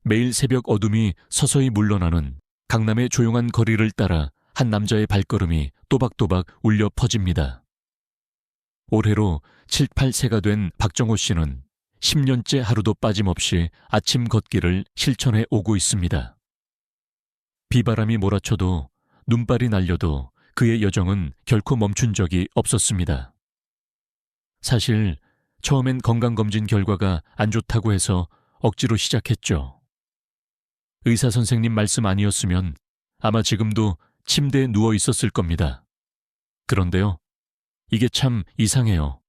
매일 새벽 어둠이 서서히 물러나는 강남의 조용한 거리를 따라 한 남자의 발걸음이 또박또박 울려 퍼집니다. 올해로 7, 8세가 된 박정호 씨는 10년째 하루도 빠짐없이 아침 걷기를 실천해 오고 있습니다. 비바람이 몰아쳐도 눈발이 날려도 그의 여정은 결코 멈춘 적이 없었습니다. 사실 처음엔 건강검진 결과가 안 좋다고 해서 억지로 시작했죠. 의사 선생님 말씀 아니었으면 아마 지금도 침대에 누워 있었을 겁니다. 그런데요, 이게 참 이상해요.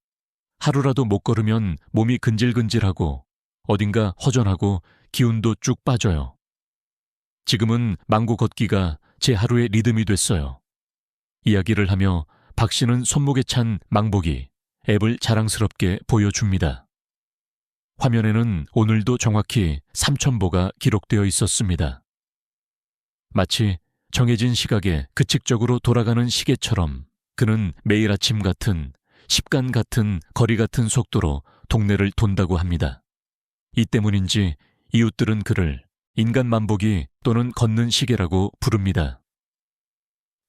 하루라도 못 걸으면 몸이 근질근질하고 어딘가 허전하고 기운도 쭉 빠져요. 지금은 망고 걷기가 제 하루의 리듬이 됐어요. 이야기를 하며 박 씨는 손목에 찬 망보기 앱을 자랑스럽게 보여줍니다. 화면에는 오늘도 정확히 3,000보가 기록되어 있었습니다. 마치 정해진 시각에 규칙적으로 돌아가는 시계처럼 그는 매일 아침 같은 습관 같은 거리 같은 속도로 동네를 돈다고 합니다. 이 때문인지 이웃들은 그를 인간 만보기 또는 걷는 시계라고 부릅니다.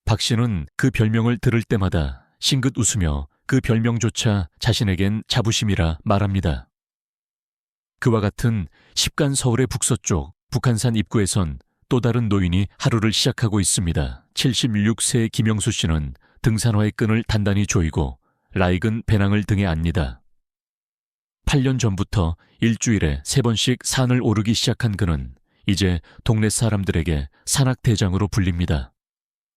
박 씨는 그 별명을 들을 때마다 싱긋 웃으며 그 별명조차 자신에겐 자부심이라 말합니다. 그와 같은 습간 서울의 북서쪽 북한산 입구에선 또 다른 노인이 하루를 시작하고 있습니다. 76세의 김영수 씨는 등산화의 끈을 단단히 조이고 낡은 배낭을 등에 안니다. 8년 전부터 일주일에 3번씩 산을 오르기 시작한 그는 이제 동네 사람들에게 산악대장으로 불립니다.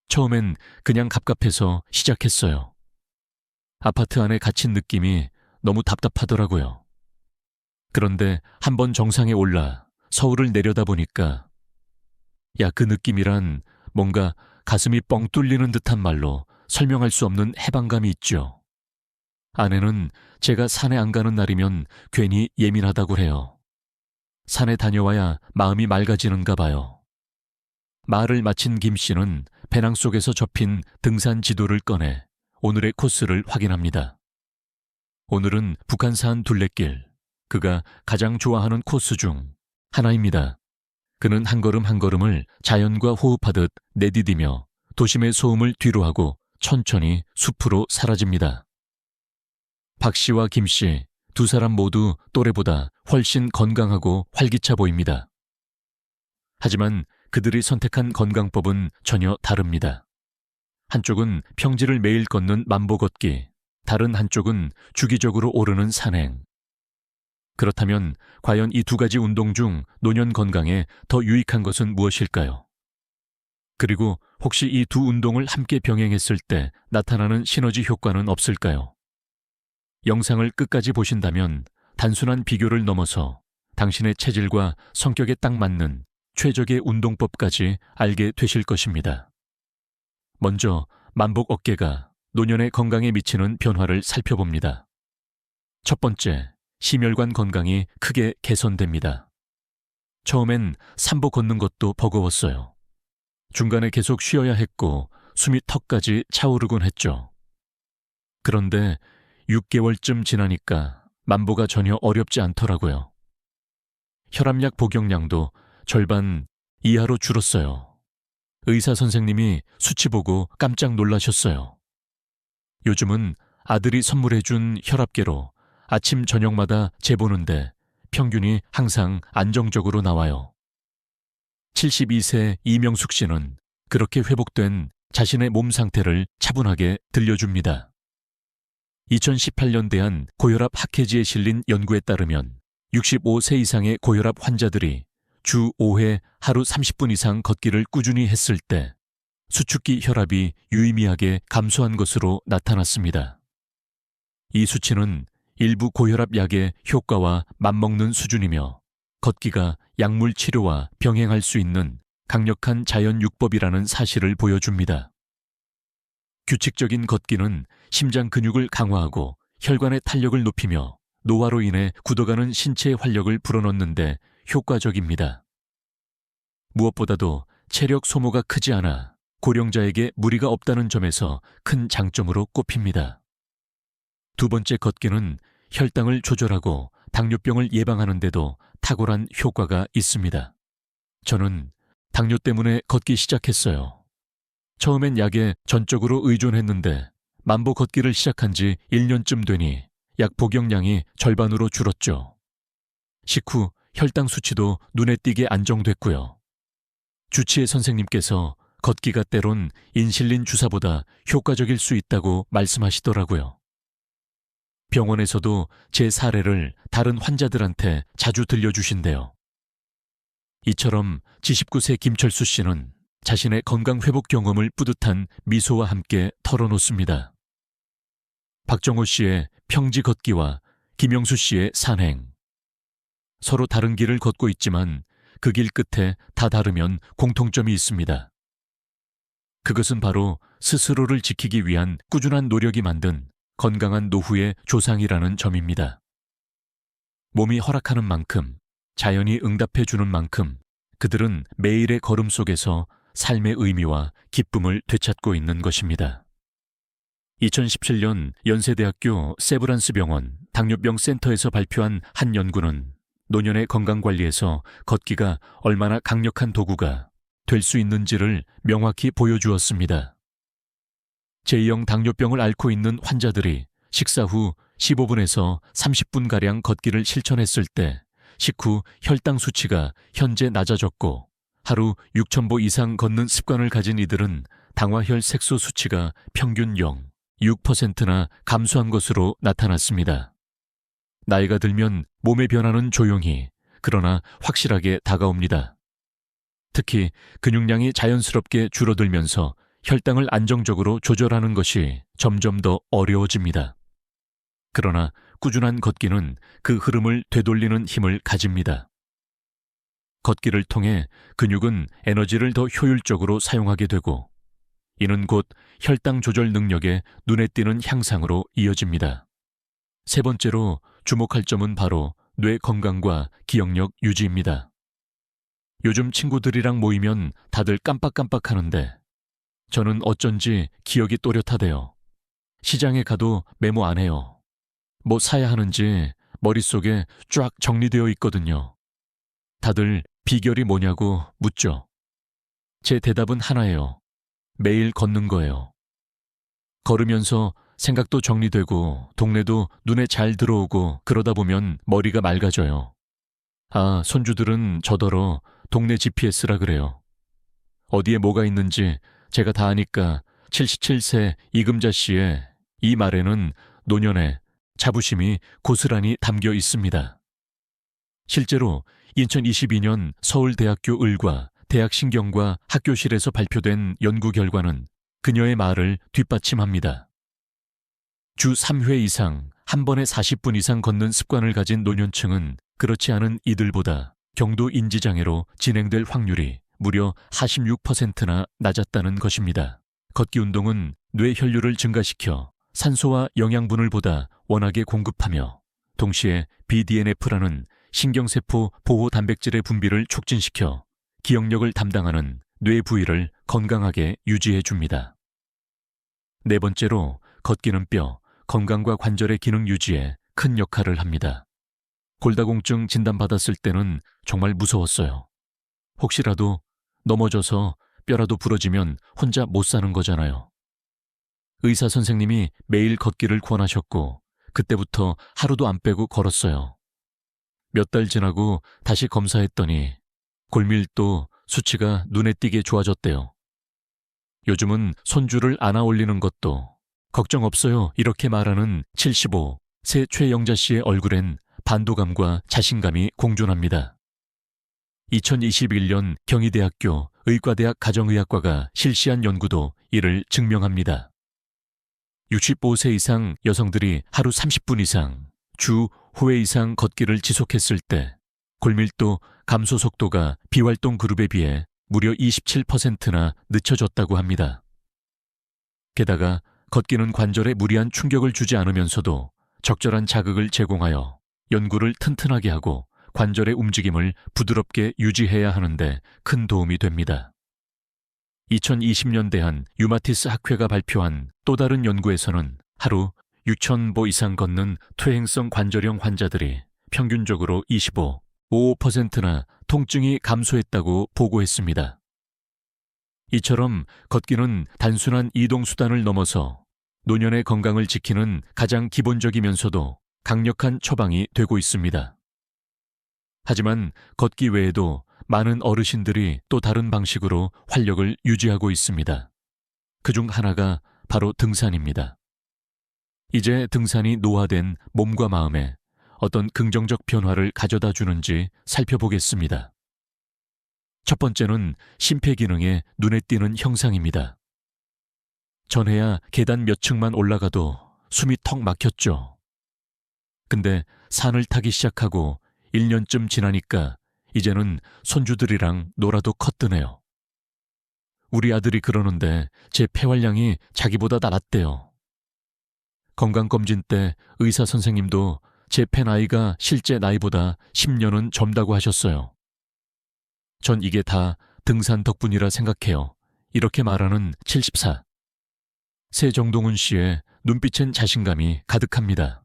처음엔 그냥 갑갑해서 시작했어요. 아파트 안에 갇힌 느낌이 너무 답답하더라고요. 그런데 한번 정상에 올라 서울을 내려다보니까 그 느낌이란 뭔가 가슴이 뻥 뚫리는 듯한 말로 설명할 수 없는 해방감이 있죠. 아내는 제가 산에 안 가는 날이면 괜히 예민하다고 해요. 산에 다녀와야 마음이 맑아지는가 봐요. 말을 마친 김 씨는 배낭 속에서 접힌 등산 지도를 꺼내 오늘의 코스를 확인합니다. 오늘은 북한산 둘레길, 그가 가장 좋아하는 코스 중 하나입니다. 그는 한 걸음 한 걸음을 자연과 호흡하듯 내디디며 도심의 소음을 뒤로하고 천천히 숲으로 사라집니다. 박 씨와 김 씨, 두 사람 모두 또래보다 훨씬 건강하고 활기차 보입니다. 하지만 그들이 선택한 건강법은 전혀 다릅니다. 한쪽은 평지를 매일 걷는 만보 걷기, 다른 한쪽은 주기적으로 오르는 산행. 그렇다면 과연 이 두 가지 운동 중 노년 건강에 더 유익한 것은 무엇일까요? 그리고 혹시 이 두 운동을 함께 병행했을 때 나타나는 시너지 효과는 없을까요? 영상을 끝까지 보신다면 단순한 비교를 넘어서 당신의 체질과 성격에 딱 맞는 최적의 운동법까지 알게 되실 것입니다. 먼저 만복 어깨가 노년의 건강에 미치는 변화를 살펴봅니다. 첫 번째, 심혈관 건강이 크게 개선됩니다. 처음엔 산보 걷는 것도 버거웠어요. 중간에 계속 쉬어야 했고 숨이 턱까지 차오르곤 했죠. 그런데 6개월쯤 지나니까 만보가 전혀 어렵지 않더라고요. 혈압약 복용량도 절반 이하로 줄었어요. 의사 선생님이 수치 보고 깜짝 놀라셨어요. 요즘은 아들이 선물해준 혈압계로 아침 저녁마다 재보는데 평균이 항상 안정적으로 나와요. 72세 이명숙 씨는 그렇게 회복된 자신의 몸 상태를 차분하게 들려줍니다. 2018년 고혈압 학회지에 실린 연구에 따르면 65세 이상의 고혈압 환자들이 주 5회 하루 30분 이상 걷기를 꾸준히 했을 때 수축기 혈압이 유의미하게 감소한 것으로 나타났습니다. 이 수치는 일부 고혈압 약의 효과와 맞먹는 수준이며 걷기가 약물 치료와 병행할 수 있는 강력한 자연육법이라는 사실을 보여줍니다. 규칙적인 걷기는 심장 근육을 강화하고 혈관의 탄력을 높이며 노화로 인해 굳어가는 신체의 활력을 불어넣는데 효과적입니다. 무엇보다도 체력 소모가 크지 않아 고령자에게 무리가 없다는 점에서 큰 장점으로 꼽힙니다. 두 번째 걷기는 혈당을 조절하고 당뇨병을 예방하는 데도 탁월한 효과가 있습니다. 저는 당뇨 때문에 걷기 시작했어요. 처음엔 약에 전적으로 의존했는데 만보 걷기를 시작한 지 1년쯤 되니 약 복용량이 절반으로 줄었죠. 식후 혈당 수치도 눈에 띄게 안정됐고요. 주치의 선생님께서 걷기가 때론 인슐린 주사보다 효과적일 수 있다고 말씀하시더라고요. 병원에서도 제 사례를 다른 환자들한테 자주 들려주신대요. 이처럼 79세 김철수 씨는 자신의 건강 회복 경험을 뿌듯한 미소와 함께 털어놓습니다. 박정호 씨의 평지 걷기와 김영수 씨의 산행. 서로 다른 길을 걷고 있지만 그 길 끝에 다 다르면 공통점이 있습니다. 그것은 바로 스스로를 지키기 위한 꾸준한 노력이 만든 건강한 노후의 조상이라는 점입니다. 몸이 허락하는 만큼, 자연이 응답해 주는 만큼 그들은 매일의 걸음 속에서 삶의 의미와 기쁨을 되찾고 있는 것입니다. 2017년 연세대학교 세브란스 병원 당뇨병 센터에서 발표한 한 연구는 노년의 건강관리에서 걷기가 얼마나 강력한 도구가 될 수 있는지를 명확히 보여주었습니다. 제2형 당뇨병을 앓고 있는 환자들이 식사 후 15분에서 30분가량 걷기를 실천했을 때 식후 혈당 수치가 현재 낮아졌고 하루 6,000보 이상 걷는 습관을 가진 이들은 당화혈 색소 수치가 평균 0.6%나 감소한 것으로 나타났습니다. 나이가 들면 몸의 변화는 조용히 그러나 확실하게 다가옵니다. 특히 근육량이 자연스럽게 줄어들면서 혈당을 안정적으로 조절하는 것이 점점 더 어려워집니다. 그러나 꾸준한 걷기는 그 흐름을 되돌리는 힘을 가집니다. 걷기를 통해 근육은 에너지를 더 효율적으로 사용하게 되고 이는 곧 혈당 조절 능력의 눈에 띄는 향상으로 이어집니다. 세 번째로 주목할 점은 바로 뇌 건강과 기억력 유지입니다. 요즘 친구들이랑 모이면 다들 깜빡깜빡 하는데 저는 어쩐지 기억이 또렷하대요. 시장에 가도 메모 안 해요. 뭐 사야 하는지 머릿속에 쫙 정리되어 있거든요. 다들 비결이 뭐냐고 묻죠. 제 대답은 하나예요. 매일 걷는 거예요. 걸으면서 생각도 정리되고 동네도 눈에 잘 들어오고 그러다 보면 머리가 맑아져요. 아, 손주들은 저더러 동네 GPS라 그래요. 어디에 뭐가 있는지 제가 다 아니까 77세 이금자 씨의 이 말에는 노년의 자부심이 고스란히 담겨 있습니다. 실제로 2022년 서울대학교 의과 대학신경과 학교실에서 발표된 연구 결과는 그녀의 말을 뒷받침합니다. 주 3회 이상 한 번에 40분 이상 걷는 습관을 가진 노년층은 그렇지 않은 이들보다 경도 인지장애로 진행될 확률이 무려 46%나 낮았다는 것입니다. 걷기 운동은 뇌 혈류를 증가시켜 산소와 영양분을 보다 원하게 공급하며 동시에 BDNF라는 신경세포 보호 단백질의 분비를 촉진시켜 기억력을 담당하는 뇌 부위를 건강하게 유지해 줍니다. 네 번째로 걷기는 뼈, 건강과 관절의 기능 유지에 큰 역할을 합니다. 골다공증 진단받았을 때는 정말 무서웠어요. 혹시라도 넘어져서 뼈라도 부러지면 혼자 못 사는 거잖아요. 의사 선생님이 매일 걷기를 권하셨고 그때부터 하루도 안 빼고 걸었어요. 몇 달 지나고 다시 검사했더니 골밀도 수치가 눈에 띄게 좋아졌대요. 요즘은 손주를 안아 올리는 것도 걱정 없어요 이렇게 말하는 75세 최영자 씨의 얼굴엔 반도감과 자신감이 공존합니다. 2021년 경희대학교 의과대학 가정의학과가 실시한 연구도 이를 증명합니다. 65세 이상 여성들이 하루 30분 이상, 주 5회 이상 걷기를 지속했을 때 골밀도 감소 속도가 비활동 그룹에 비해 무려 27%나 늦춰졌다고 합니다. 게다가 걷기는 관절에 무리한 충격을 주지 않으면서도 적절한 자극을 제공하여 연구를 튼튼하게 하고 관절의 움직임을 부드럽게 유지해야 하는데 큰 도움이 됩니다. 2020년대 한 유마티스 학회가 발표한 또 다른 연구에서는 하루 6,000보 이상 걷는 퇴행성 관절염 환자들이 평균적으로 25, 5%나 통증이 감소했다고 보고했습니다. 이처럼 걷기는 단순한 이동수단을 넘어서 노년의 건강을 지키는 가장 기본적이면서도 강력한 처방이 되고 있습니다. 하지만 걷기 외에도 많은 어르신들이 또 다른 방식으로 활력을 유지하고 있습니다. 그중 하나가 바로 등산입니다. 이제 등산이 노화된 몸과 마음에 어떤 긍정적 변화를 가져다 주는지 살펴보겠습니다. 첫 번째는 심폐기능에 눈에 띄는 형상입니다. 전에야 계단 몇 층만 올라가도 숨이 턱 막혔죠. 근데 산을 타기 시작하고 1년쯤 지나니까 이제는 손주들이랑 놀아도 컸드네요. 우리 아들이 그러는데 제 폐활량이 자기보다 낮았대요. 건강검진 때 의사 선생님도 제 폐 나이가 실제 나이보다 10년은 젊다고 하셨어요. 전 이게 다 등산 덕분이라 생각해요. 이렇게 말하는 74. 세정동훈 씨의 눈빛엔 자신감이 가득합니다.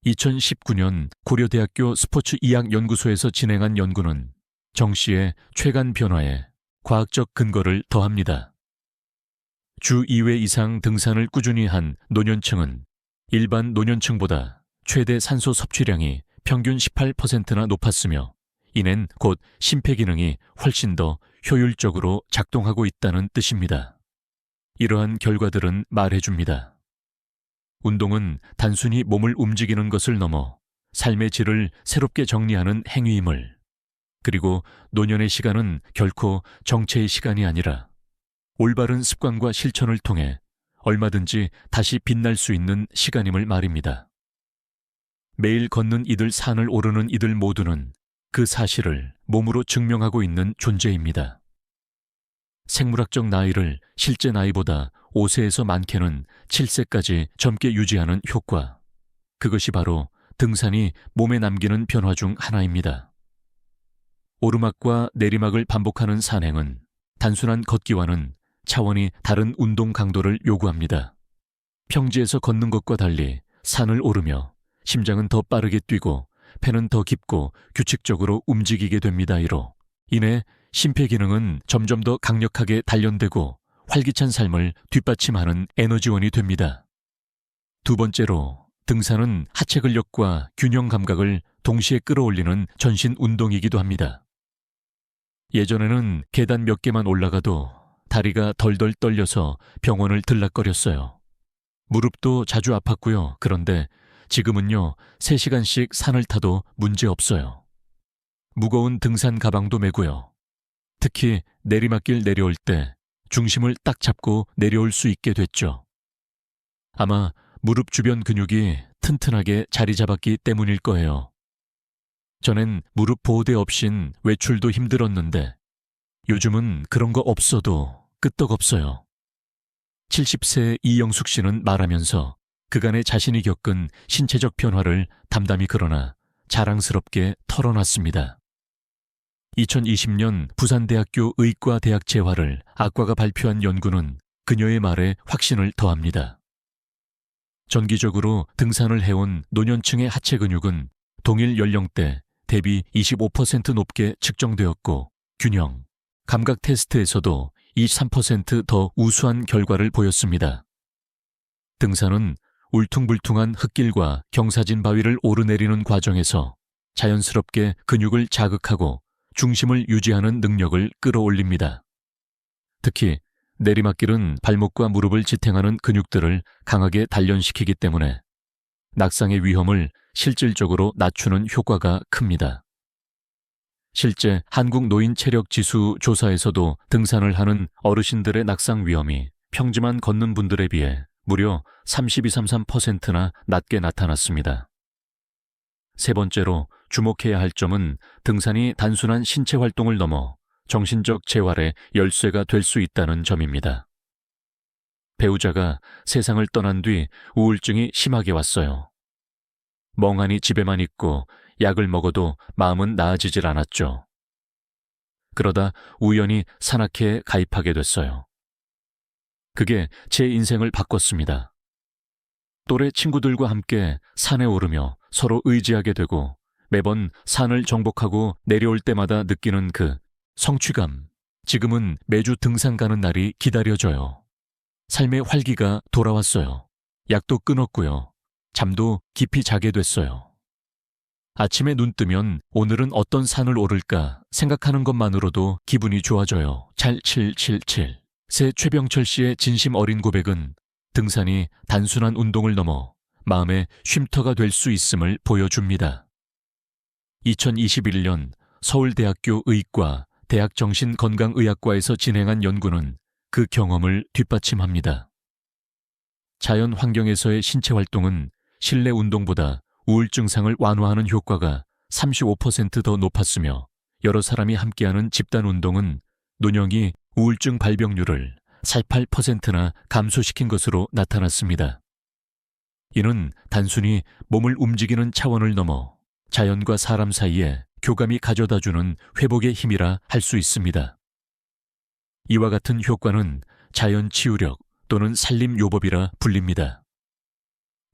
2019년 고려대학교 스포츠의학연구소에서 진행한 연구는 정 씨의 최간 변화에 과학적 근거를 더합니다. 주 2회 이상 등산을 꾸준히 한 노년층은 일반 노년층보다 최대 산소 섭취량이 평균 18%나 높았으며 이는 곧 심폐기능이 훨씬 더 효율적으로 작동하고 있다는 뜻입니다. 이러한 결과들은 말해줍니다. 운동은 단순히 몸을 움직이는 것을 넘어 삶의 질을 새롭게 정리하는 행위임을, 그리고 노년의 시간은 결코 정체의 시간이 아니라 올바른 습관과 실천을 통해 얼마든지 다시 빛날 수 있는 시간임을 말입니다. 매일 걷는 이들, 산을 오르는 이들 모두는 그 사실을 몸으로 증명하고 있는 존재입니다. 생물학적 나이를 실제 나이보다 5세에서 많게는 7세까지 젊게 유지하는 효과. 그것이 바로 등산이 몸에 남기는 변화 중 하나입니다. 오르막과 내리막을 반복하는 산행은 단순한 걷기와는 차원이 다른 운동 강도를 요구합니다. 평지에서 걷는 것과 달리 산을 오르며 심장은 더 빠르게 뛰고 폐는 더 깊고 규칙적으로 움직이게 됩니다. 이로 인해 심폐기능은 점점 더 강력하게 단련되고 활기찬 삶을 뒷받침하는 에너지원이 됩니다. 두 번째로, 등산은 하체 근력과 균형 감각을 동시에 끌어올리는 전신 운동이기도 합니다. 예전에는 계단 몇 개만 올라가도 다리가 덜덜 떨려서 병원을 들락거렸어요. 무릎도 자주 아팠고요. 그런데 지금은요, 3시간씩 산을 타도 문제 없어요. 무거운 등산 가방도 메고요. 특히 내리막길 내려올 때 중심을 딱 잡고 내려올 수 있게 됐죠. 아마 무릎 주변 근육이 튼튼하게 자리 잡았기 때문일 거예요. 전엔 무릎 보호대 없인 외출도 힘들었는데 요즘은 그런 거 없어도 끄떡없어요. 70세 이영숙 씨는 말하면서 그간의 자신이 겪은 신체적 변화를 담담히 그러나 자랑스럽게 털어놨습니다. 2020년 부산대학교 의과대학 재활을 악과가 발표한 연구는 그녀의 말에 확신을 더합니다. 정기적으로 등산을 해온 노년층의 하체 근육은 동일 연령대 대비 25% 높게 측정되었고 균형, 감각 테스트에서도 23% 더 우수한 결과를 보였습니다. 등산은 울퉁불퉁한 흙길과 경사진 바위를 오르내리는 과정에서 자연스럽게 근육을 자극하고 중심을 유지하는 능력을 끌어올립니다. 특히 내리막길은 발목과 무릎을 지탱하는 근육들을 강하게 단련시키기 때문에 낙상의 위험을 실질적으로 낮추는 효과가 큽니다. 실제 한국노인체력지수 조사에서도 등산을 하는 어르신들의 낙상 위험이 평지만 걷는 분들에 비해 무려 32~33%나 낮게 나타났습니다. 세 번째로 주목해야 할 점은 등산이 단순한 신체 활동을 넘어 정신적 재활의 열쇠가 될 수 있다는 점입니다. 배우자가 세상을 떠난 뒤 우울증이 심하게 왔어요. 멍하니 집에만 있고 약을 먹어도 마음은 나아지질 않았죠. 그러다 우연히 산악회에 가입하게 됐어요. 그게 제 인생을 바꿨습니다. 또래 친구들과 함께 산에 오르며 서로 의지하게 되고 매번 산을 정복하고 내려올 때마다 느끼는 그 성취감. 지금은 매주 등산 가는 날이 기다려져요. 삶의 활기가 돌아왔어요. 약도 끊었고요. 잠도 깊이 자게 됐어요. 아침에 눈 뜨면 오늘은 어떤 산을 오를까 생각하는 것만으로도 기분이 좋아져요. 8777. 새 최병철 씨의 진심 어린 고백은 등산이 단순한 운동을 넘어 마음의 쉼터가 될 수 있음을 보여줍니다. 2021년 서울대학교 의과 대학정신건강의학과에서 진행한 연구는 그 경험을 뒷받침합니다. 자연 환경에서의 신체 활동은 실내 운동보다 우울증상을 완화하는 효과가 35% 더 높았으며 여러 사람이 함께하는 집단 운동은 노령이 우울증 발병률을 48%나 감소시킨 것으로 나타났습니다. 이는 단순히 몸을 움직이는 차원을 넘어 자연과 사람 사이에 교감이 가져다주는 회복의 힘이라 할 수 있습니다. 이와 같은 효과는 자연치유력 또는 산림요법이라 불립니다.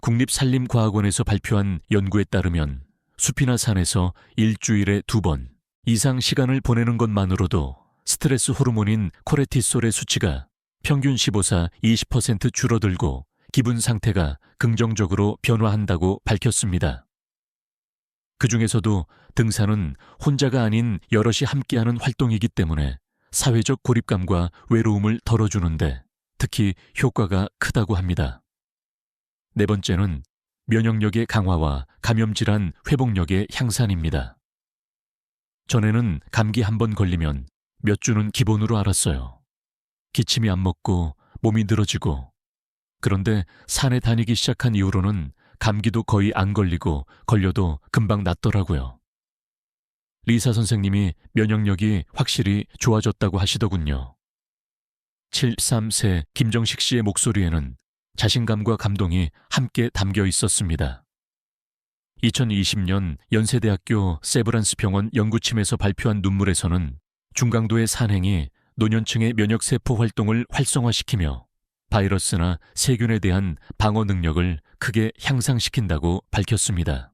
국립산림과학원에서 발표한 연구에 따르면 숲이나 산에서 일주일에 2번 이상 시간을 보내는 것만으로도 스트레스 호르몬인 코르티솔의 수치가 평균 15사 20% 줄어들고 기분 상태가 긍정적으로 변화한다고 밝혔습니다. 그 중에서도 등산은 혼자가 아닌 여럿이 함께하는 활동이기 때문에 사회적 고립감과 외로움을 덜어주는데 특히 효과가 크다고 합니다. 네 번째는 면역력의 강화와 감염질환 회복력의 향상입니다. 전에는 감기 한 번 걸리면 몇 주는 기본으로 알았어요. 기침이 안 먹고 몸이 늘어지고. 그런데 산에 다니기 시작한 이후로는 감기도 거의 안 걸리고 걸려도 금방 낫더라고요. 리사 선생님이 면역력이 확실히 좋아졌다고 하시더군요. 73세 김정식 씨의 목소리에는 자신감과 감동이 함께 담겨 있었습니다. 2020년 연세대학교 세브란스 병원 연구팀에서 발표한 논문에서는 중강도의 산행이 노년층의 면역세포 활동을 활성화시키며 바이러스나 세균에 대한 방어 능력을 크게 향상시킨다고 밝혔습니다.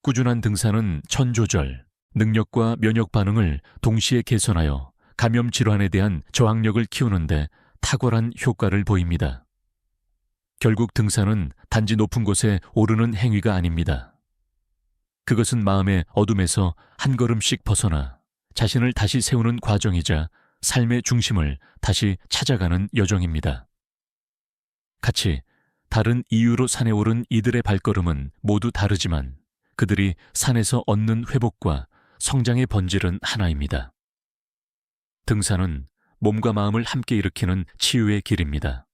꾸준한 등산은 천 조절, 능력과 면역 반응을 동시에 개선하여 감염 질환에 대한 저항력을 키우는데 탁월한 효과를 보입니다. 결국 등산은 단지 높은 곳에 오르는 행위가 아닙니다. 그것은 마음의 어둠에서 한 걸음씩 벗어나 자신을 다시 세우는 과정이자 삶의 중심을 다시 찾아가는 여정입니다. 같이 다른 이유로 산에 오른 이들의 발걸음은 모두 다르지만 그들이 산에서 얻는 회복과 성장의 본질은 하나입니다. 등산은 몸과 마음을 함께 일으키는 치유의 길입니다.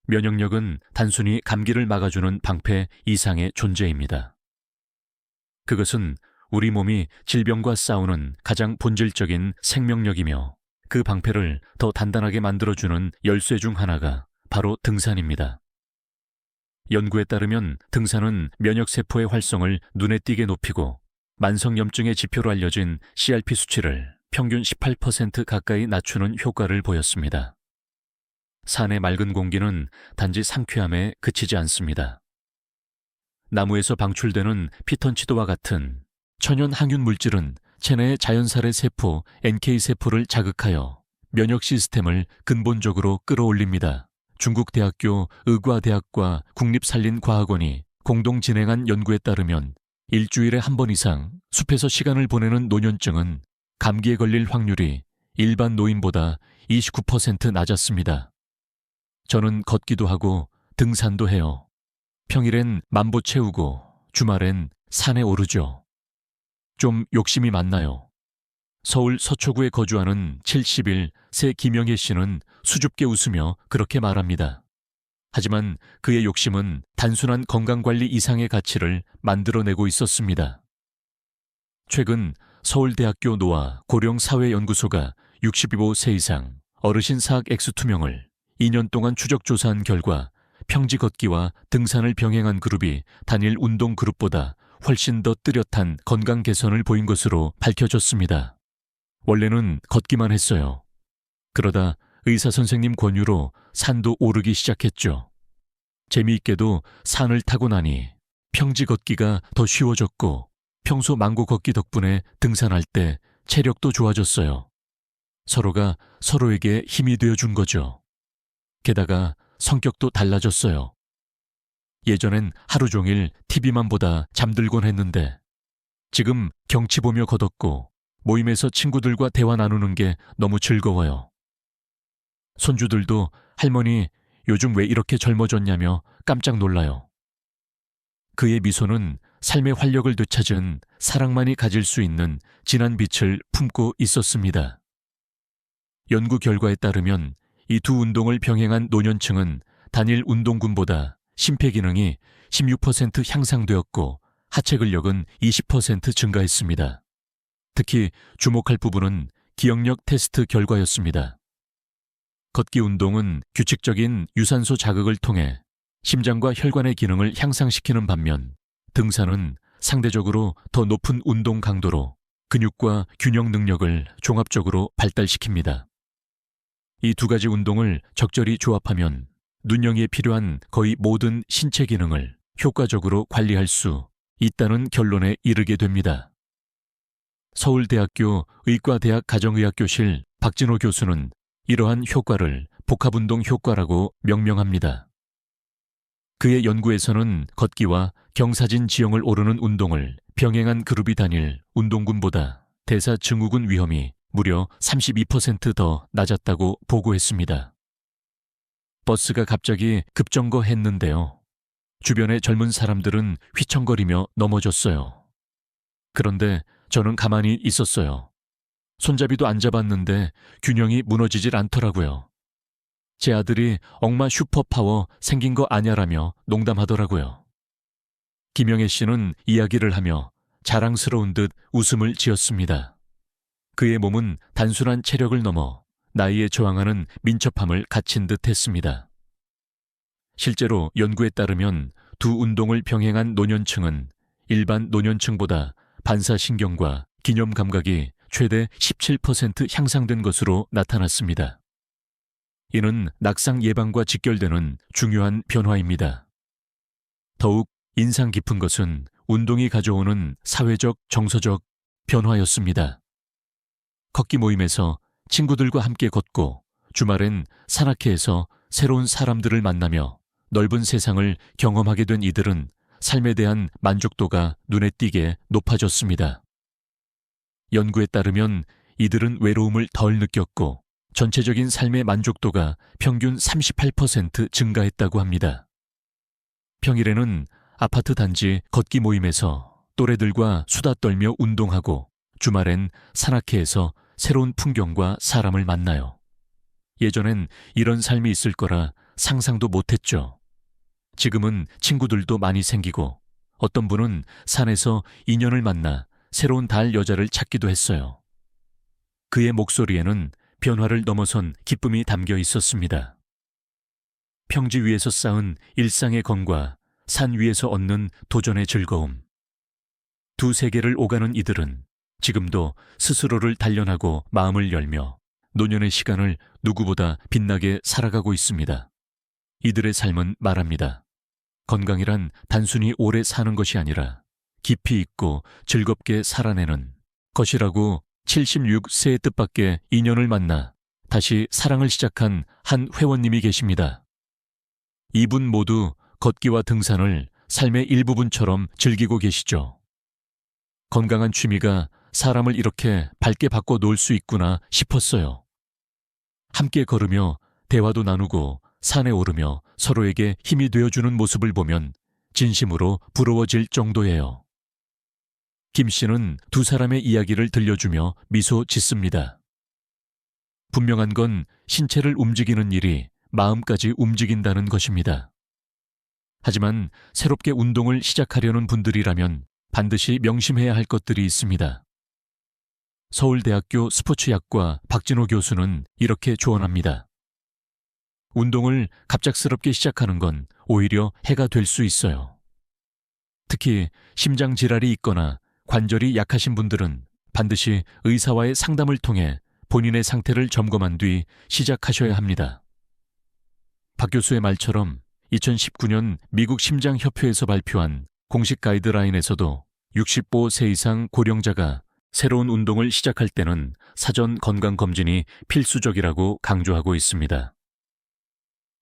면역력은 단순히 감기를 막아주는 방패 이상의 존재입니다. 그것은 우리 몸이 질병과 싸우는 가장 본질적인 생명력이며 그 방패를 더 단단하게 만들어주는 열쇠 중 하나가 바로 등산입니다. 연구에 따르면 등산은 면역세포의 활성을 눈에 띄게 높이고 만성염증의 지표로 알려진 CRP 수치를 평균 18% 가까이 낮추는 효과를 보였습니다. 산의 맑은 공기는 단지 상쾌함에 그치지 않습니다. 나무에서 방출되는 피톤치드와 같은 천연 항균 물질은 체내의 자연살의 세포 NK세포를 자극하여 면역 시스템을 근본적으로 끌어올립니다. 중국대학교 의과대학과 국립산림과학원이 공동 진행한 연구에 따르면 일주일에 한 번 이상 숲에서 시간을 보내는 노년층은 감기에 걸릴 확률이 일반 노인보다 29% 낮았습니다. 저는 걷기도 하고 등산도 해요. 평일엔 만보 채우고 주말엔 산에 오르죠. 좀 욕심이 많나요? 서울 서초구에 거주하는 70일 새 김영애 씨는 수줍게 웃으며 그렇게 말합니다. 하지만 그의 욕심은 단순한 건강관리 이상의 가치를 만들어내고 있었습니다. 최근 서울대학교 노아 고령사회연구소가 65세 이상 어르신 사학 X2명을 2년 동안 추적 조사한 결과 평지 걷기와 등산을 병행한 그룹이 단일 운동 그룹보다 훨씬 더 뚜렷한 건강 개선을 보인 것으로 밝혀졌습니다. 원래는 걷기만 했어요. 그러다 의사 선생님 권유로 산도 오르기 시작했죠. 재미있게도 산을 타고 나니 평지 걷기가 더 쉬워졌고 평소 망고 걷기 덕분에 등산할 때 체력도 좋아졌어요. 서로가 서로에게 힘이 되어준 거죠. 게다가 성격도 달라졌어요. 예전엔 하루 종일 TV만 보다 잠들곤 했는데 지금 경치 보며 걷었고 모임에서 친구들과 대화 나누는 게 너무 즐거워요. 손주들도 할머니 요즘 왜 이렇게 젊어졌냐며 깜짝 놀라요. 그의 미소는 삶의 활력을 되찾은 사랑만이 가질 수 있는 진한 빛을 품고 있었습니다. 연구 결과에 따르면 이 두 운동을 병행한 노년층은 단일 운동군보다 심폐기능이 16% 향상되었고 하체 근력은 20% 증가했습니다. 특히 주목할 부분은 기억력 테스트 결과였습니다. 걷기 운동은 규칙적인 유산소 자극을 통해 심장과 혈관의 기능을 향상시키는 반면 등산은 상대적으로 더 높은 운동 강도로 근육과 균형 능력을 종합적으로 발달시킵니다. 이 두 가지 운동을 적절히 조합하면 눈영이에 필요한 거의 모든 신체 기능을 효과적으로 관리할 수 있다는 결론에 이르게 됩니다. 서울대학교 의과대학 가정의학교실 박진호 교수는 이러한 효과를 복합운동 효과라고 명명합니다. 그의 연구에서는 걷기와 경사진 지형을 오르는 운동을 병행한 그룹이 단일 운동군보다 대사증후군 위험이 무려 32% 더 낮았다고 보고했습니다. 버스가 갑자기 급정거했는데요. 주변의 젊은 사람들은 휘청거리며 넘어졌어요. 그런데 저는 가만히 있었어요. 손잡이도 안 잡았는데 균형이 무너지질 않더라고요. 제 아들이 억마 슈퍼파워 생긴 거 아냐라며 농담하더라고요. 김영애 씨는 이야기를 하며 자랑스러운 듯 웃음을 지었습니다. 그의 몸은 단순한 체력을 넘어 나이에 저항하는 민첩함을 갖춘 듯 했습니다. 실제로 연구에 따르면 두 운동을 병행한 노년층은 일반 노년층보다 반사신경과 기념 감각이 최대 17% 향상된 것으로 나타났습니다. 이는 낙상 예방과 직결되는 중요한 변화입니다. 더욱 인상 깊은 것은 운동이 가져오는 사회적, 정서적 변화였습니다. 걷기 모임에서 친구들과 함께 걷고 주말엔 산악회에서 새로운 사람들을 만나며 넓은 세상을 경험하게 된 이들은 삶에 대한 만족도가 눈에 띄게 높아졌습니다. 연구에 따르면 이들은 외로움을 덜 느꼈고 전체적인 삶의 만족도가 평균 38% 증가했다고 합니다. 평일에는 아파트 단지 걷기 모임에서 또래들과 수다 떨며 운동하고 주말엔 산악회에서 새로운 풍경과 사람을 만나요. 예전엔 이런 삶이 있을 거라 상상도 못했죠. 지금은 친구들도 많이 생기고 어떤 분은 산에서 인연을 만나 새로운 달 여자를 찾기도 했어요. 그의 목소리에는 변화를 넘어선 기쁨이 담겨 있었습니다. 평지 위에서 쌓은 일상의 건과 산 위에서 얻는 도전의 즐거움. 두 세계를 오가는 이들은 지금도 스스로를 단련하고 마음을 열며 노년의 시간을 누구보다 빛나게 살아가고 있습니다. 이들의 삶은 말합니다. 건강이란 단순히 오래 사는 것이 아니라 깊이 있고 즐겁게 살아내는 것이라고 76세의 뜻밖의 인연을 만나 다시 사랑을 시작한 한 회원님이 계십니다. 이분 모두 걷기와 등산을 삶의 일부분처럼 즐기고 계시죠. 건강한 취미가 사람을 이렇게 밝게 바꿔 놓을 수 있구나 싶었어요. 함께 걸으며 대화도 나누고 산에 오르며 서로에게 힘이 되어주는 모습을 보면 진심으로 부러워질 정도예요. 김 씨는 두 사람의 이야기를 들려주며 미소 짓습니다. 분명한 건 신체를 움직이는 일이 마음까지 움직인다는 것입니다. 하지만 새롭게 운동을 시작하려는 분들이라면 반드시 명심해야 할 것들이 있습니다. 서울대학교 스포츠학과 박진호 교수는 이렇게 조언합니다. 운동을 갑작스럽게 시작하는 건 오히려 해가 될 수 있어요. 특히 심장질환이 있거나 관절이 약하신 분들은 반드시 의사와의 상담을 통해 본인의 상태를 점검한 뒤 시작하셔야 합니다. 박 교수의 말처럼 2019년 미국 심장협회에서 발표한 공식 가이드라인에서도 65세 이상 고령자가 새로운 운동을 시작할 때는 사전 건강검진이 필수적이라고 강조하고 있습니다.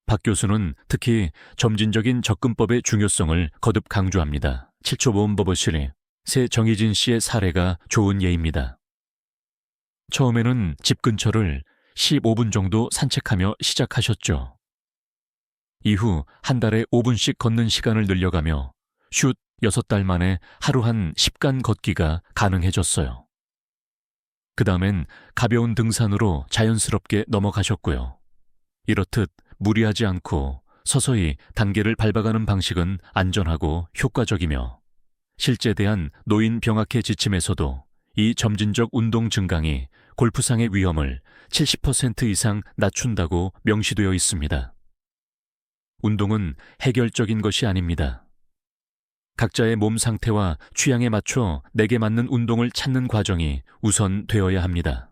박 교수는 특히 점진적인 접근법의 중요성을 거듭 강조합니다. 7초 모음 버버실이 새 정희진 씨의 사례가 좋은 예입니다. 처음에는 집 근처를 15분 정도 산책하며 시작하셨죠. 이후 한 달에 5분씩 걷는 시간을 늘려가며 슛 6달 만에 하루 한 10간 걷기가 가능해졌어요. 그 다음엔 가벼운 등산으로 자연스럽게 넘어가셨고요. 이렇듯 무리하지 않고 서서히 단계를 밟아가는 방식은 안전하고 효과적이며 실제 대한 노인 병학회 지침에서도 이 점진적 운동 증강이 골프상의 위험을 70% 이상 낮춘다고 명시되어 있습니다. 운동은 해결적인 것이 아닙니다. 각자의 몸 상태와 취향에 맞춰 내게 맞는 운동을 찾는 과정이 우선 되어야 합니다.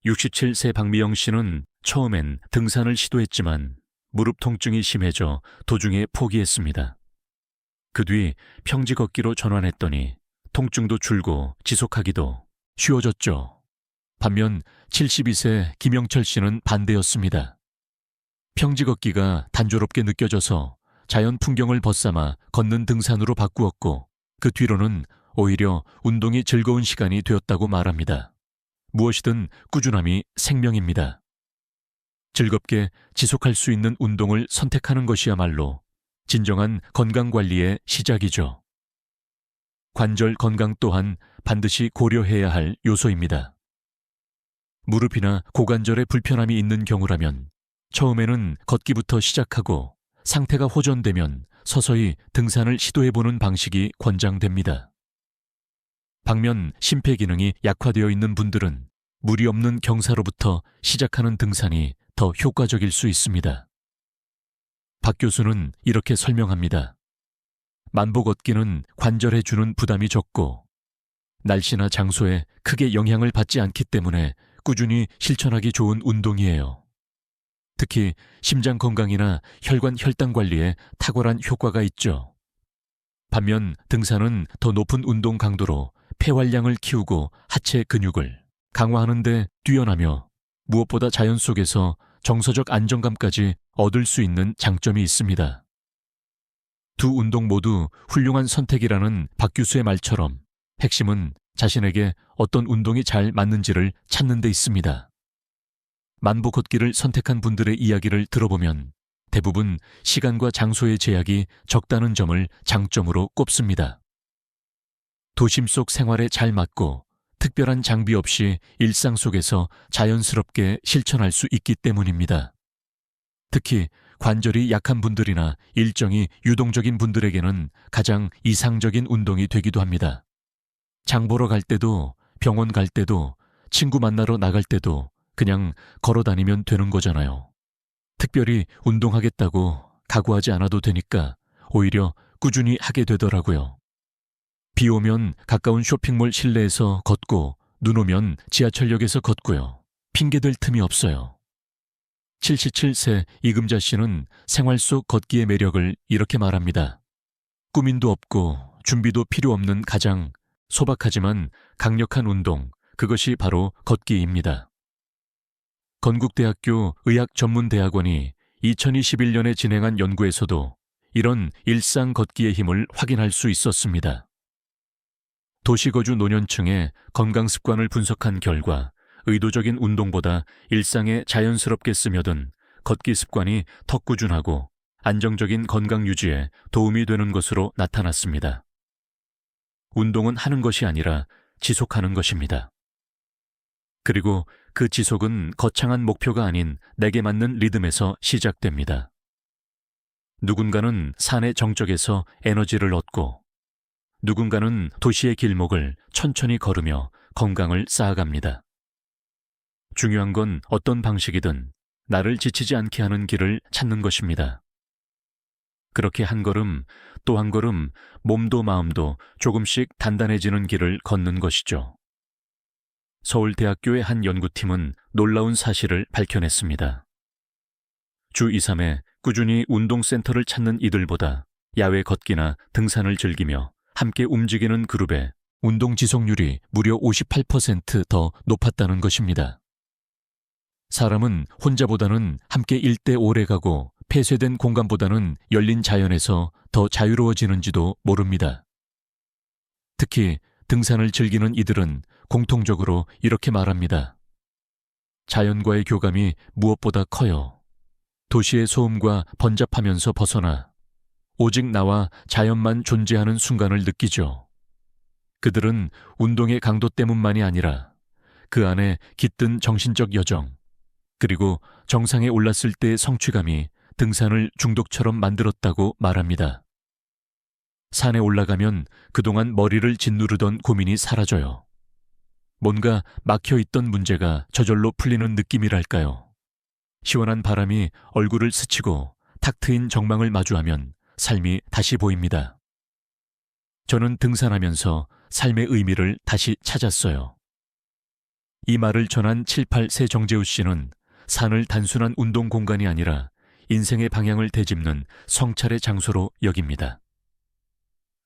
67세 박미영 씨는 처음엔 등산을 시도했지만 무릎 통증이 심해져 도중에 포기했습니다. 그 뒤 평지 걷기로 전환했더니 통증도 줄고 지속하기도 쉬워졌죠. 반면 72세 김영철 씨는 반대였습니다. 평지 걷기가 단조롭게 느껴져서 자연 풍경을 벗삼아 걷는 등산으로 바꾸었고 그 뒤로는 오히려 운동이 즐거운 시간이 되었다고 말합니다. 무엇이든 꾸준함이 생명입니다. 즐겁게 지속할 수 있는 운동을 선택하는 것이야말로 진정한 건강관리의 시작이죠. 관절 건강 또한 반드시 고려해야 할 요소입니다. 무릎이나 고관절에 불편함이 있는 경우라면 처음에는 걷기부터 시작하고 상태가 호전되면 서서히 등산을 시도해보는 방식이 권장됩니다. 반면 심폐기능이 약화되어 있는 분들은 무리 없는 경사로부터 시작하는 등산이 더 효과적일 수 있습니다. 박 교수는 이렇게 설명합니다. 만보 걷기는 관절에 주는 부담이 적고 날씨나 장소에 크게 영향을 받지 않기 때문에 꾸준히 실천하기 좋은 운동이에요. 특히 심장 건강이나 혈관 혈당 관리에 탁월한 효과가 있죠. 반면 등산은 더 높은 운동 강도로 폐활량을 키우고 하체 근육을 강화하는 데 뛰어나며 무엇보다 자연 속에서 정서적 안정감까지 얻을 수 있는 장점이 있습니다. 두 운동 모두 훌륭한 선택이라는 박 교수의 말처럼 핵심은 자신에게 어떤 운동이 잘 맞는지를 찾는 데 있습니다. 만보 걷기를 선택한 분들의 이야기를 들어보면 대부분 시간과 장소의 제약이 적다는 점을 장점으로 꼽습니다. 도심 속 생활에 잘 맞고 특별한 장비 없이 일상 속에서 자연스럽게 실천할 수 있기 때문입니다. 특히 관절이 약한 분들이나 일정이 유동적인 분들에게는 가장 이상적인 운동이 되기도 합니다. 장 보러 갈 때도 병원 갈 때도 친구 만나러 나갈 때도 그냥 걸어 다니면 되는 거잖아요. 특별히 운동하겠다고 각오하지 않아도 되니까 오히려 꾸준히 하게 되더라고요. 비 오면 가까운 쇼핑몰 실내에서 걷고 눈 오면 지하철역에서 걷고요. 핑계댈 틈이 없어요. 77세 이금자 씨는 생활 속 걷기의 매력을 이렇게 말합니다. 꾸민도 없고 준비도 필요 없는 가장 소박하지만 강력한 운동, 그것이 바로 걷기입니다. 건국대학교 의학전문대학원이 2021년에 진행한 연구에서도 이런 일상 걷기의 힘을 확인할 수 있었습니다. 도시거주 노년층의 건강 습관을 분석한 결과 의도적인 운동보다 일상에 자연스럽게 스며든 걷기 습관이 더 꾸준하고 안정적인 건강 유지에 도움이 되는 것으로 나타났습니다. 운동은 하는 것이 아니라 지속하는 것입니다. 그리고 그 지속은 거창한 목표가 아닌 내게 맞는 리듬에서 시작됩니다. 누군가는 산의 정적에서 에너지를 얻고 누군가는 도시의 길목을 천천히 걸으며 건강을 쌓아갑니다. 중요한 건 어떤 방식이든 나를 지치지 않게 하는 길을 찾는 것입니다. 그렇게 한 걸음 또 한 걸음 몸도 마음도 조금씩 단단해지는 길을 걷는 것이죠. 서울대학교의 한 연구팀은 놀라운 사실을 밝혀냈습니다. 주 2, 3회 꾸준히 운동센터를 찾는 이들보다 야외 걷기나 등산을 즐기며 함께 움직이는 그룹의 운동 지속률이 무려 58% 더 높았다는 것입니다. 사람은 혼자보다는 함께 일대 오래 가고 폐쇄된 공간보다는 열린 자연에서 더 자유로워지는지도 모릅니다. 특히 등산을 즐기는 이들은 공통적으로 이렇게 말합니다. 자연과의 교감이 무엇보다 커요. 도시의 소음과 번잡하면서 벗어나 오직 나와 자연만 존재하는 순간을 느끼죠. 그들은 운동의 강도 때문만이 아니라 그 안에 깃든 정신적 여정, 그리고 정상에 올랐을 때의 성취감이 등산을 중독처럼 만들었다고 말합니다. 산에 올라가면 그동안 머리를 짓누르던 고민이 사라져요. 뭔가 막혀있던 문제가 저절로 풀리는 느낌이랄까요. 시원한 바람이 얼굴을 스치고 탁 트인 정망을 마주하면 삶이 다시 보입니다. 저는 등산하면서 삶의 의미를 다시 찾았어요. 이 말을 전한 78세 정재우 씨는 산을 단순한 운동 공간이 아니라 인생의 방향을 되짚는 성찰의 장소로 여깁니다.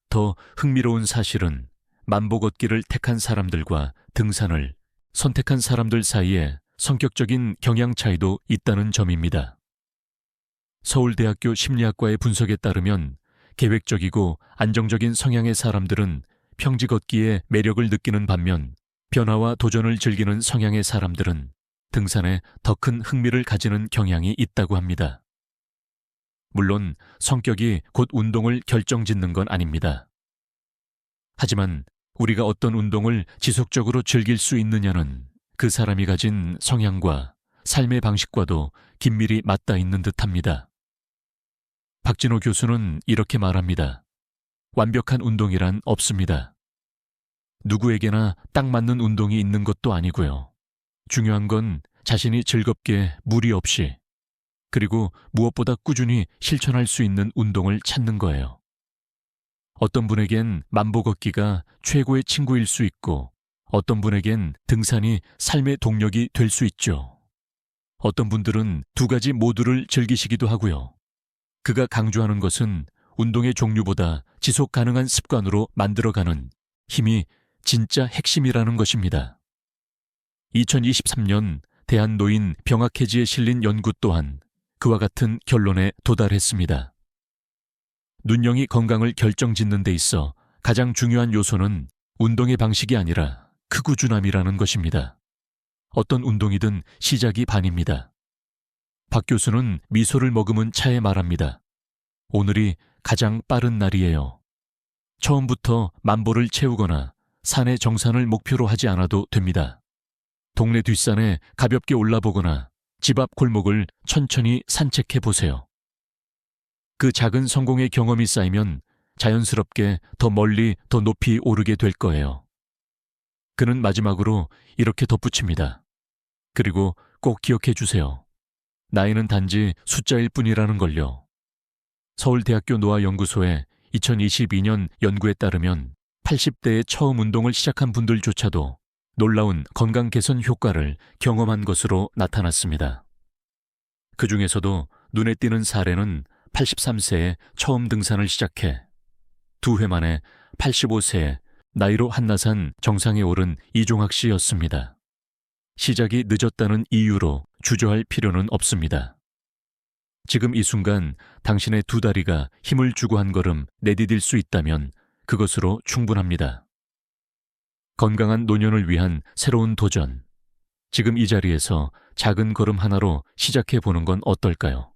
더 흥미로운 사실은 만보 걷기를 택한 사람들과 등산을 선택한 사람들 사이에 성격적인 경향 차이도 있다는 점입니다. 서울대학교 심리학과의 분석에 따르면 계획적이고 안정적인 성향의 사람들은 평지 걷기에 매력을 느끼는 반면 변화와 도전을 즐기는 성향의 사람들은 등산에 더 큰 흥미를 가지는 경향이 있다고 합니다. 물론 성격이 곧 운동을 결정짓는 건 아닙니다. 하지만 우리가 어떤 운동을 지속적으로 즐길 수 있느냐는 그 사람이 가진 성향과 삶의 방식과도 긴밀히 맞닿아 있는 듯합니다. 박진호 교수는 이렇게 말합니다. 완벽한 운동이란 없습니다. 누구에게나 딱 맞는 운동이 있는 것도 아니고요. 중요한 건 자신이 즐겁게 무리 없이 그리고 무엇보다 꾸준히 실천할 수 있는 운동을 찾는 거예요. 어떤 분에겐 만보 걷기가 최고의 친구일 수 있고 어떤 분에겐 등산이 삶의 동력이 될 수 있죠. 어떤 분들은 두 가지 모두를 즐기시기도 하고요. 그가 강조하는 것은 운동의 종류보다 지속 가능한 습관으로 만들어가는 힘이 진짜 핵심이라는 것입니다. 2023년 대한노인 병학회지에 실린 연구 또한 그와 같은 결론에 도달했습니다. 눈영이 건강을 결정짓는 데 있어 가장 중요한 요소는 운동의 방식이 아니라 그 꾸준함이라는 것입니다. 어떤 운동이든 시작이 반입니다. 박 교수는 미소를 머금은 차에 말합니다. 오늘이 가장 빠른 날이에요. 처음부터 만보를 채우거나 산의 정상을 목표로 하지 않아도 됩니다. 동네 뒷산에 가볍게 올라보거나 집 앞 골목을 천천히 산책해 보세요. 그 작은 성공의 경험이 쌓이면 자연스럽게 더 멀리 더 높이 오르게 될 거예요. 그는 마지막으로 이렇게 덧붙입니다. 그리고 꼭 기억해 주세요. 나이는 단지 숫자일 뿐이라는 걸요. 서울대학교 노화연구소의 2022년 연구에 따르면 80대에 처음 운동을 시작한 분들조차도 놀라운 건강 개선 효과를 경험한 것으로 나타났습니다. 그 중에서도 눈에 띄는 사례는 83세에 처음 등산을 시작해 2회 만에 85세에 나이로 한나산 정상에 오른 이종학 씨였습니다. 시작이 늦었다는 이유로 주저할 필요는 없습니다. 지금 이 순간 당신의 두 다리가 힘을 주고 한 걸음 내디딜 수 있다면 그것으로 충분합니다. 건강한 노년을 위한 새로운 도전. 지금 이 자리에서 작은 걸음 하나로 시작해 보는 건 어떨까요?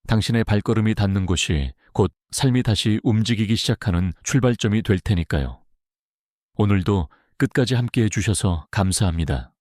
당신의 발걸음이 닿는 곳이 곧 삶이 다시 움직이기 시작하는 출발점이 될 테니까요. 오늘도 끝까지 함께해 주셔서 감사합니다.